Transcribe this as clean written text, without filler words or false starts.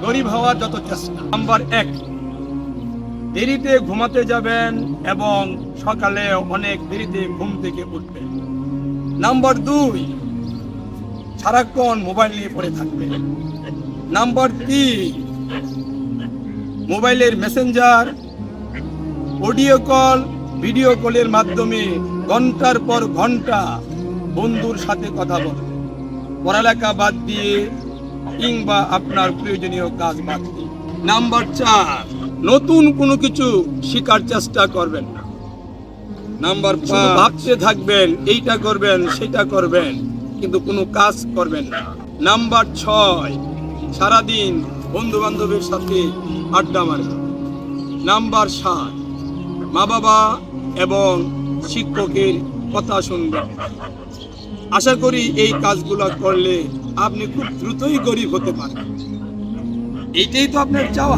গরিব হওয়ার যত চেষ্টা। নাম্বার 1, দেরিতে ঘুমাতে যাবেন এবং সকালে অনেক দেরিতে ঘুম থেকে উঠবেন। নাম্বার 2, সারাক্ষণ মোবাইল নিয়ে পড়ে থাকবেন। নাম্বার 3, মোবাইলের মেসেঞ্জার, অডিও কল, ভিডিও কলের মাধ্যমে ঘন্টার পর ঘন্টা বন্ধুর সাথে কথা বলবেন, পড়ালেখা বাদ দিয়ে কিংবা আপনার প্রয়োজনীয় কাজ বাদ দিয়ে। নাম্বার 4, নতুন কোনো কিছু শেখার চেষ্টা করবেন না। নাম্বার 5, ভাবতে থাকবেন, এইটা করবেন সেটা করবেন, কিন্তু কোনো কাজ করবেন না। নাম্বার 6, সারাদিন বন্ধু বান্ধবের সাথে আড্ডা মারবেন। নাম্বার 7, মা বাবা এবং শিক্ষকের কথা শুনবেন। আশা করি এই কাজগুলো করলে আপনি খুব দ্রুতই গরিব হতে পারেন। এইটাই তো আপনার চাওয়া।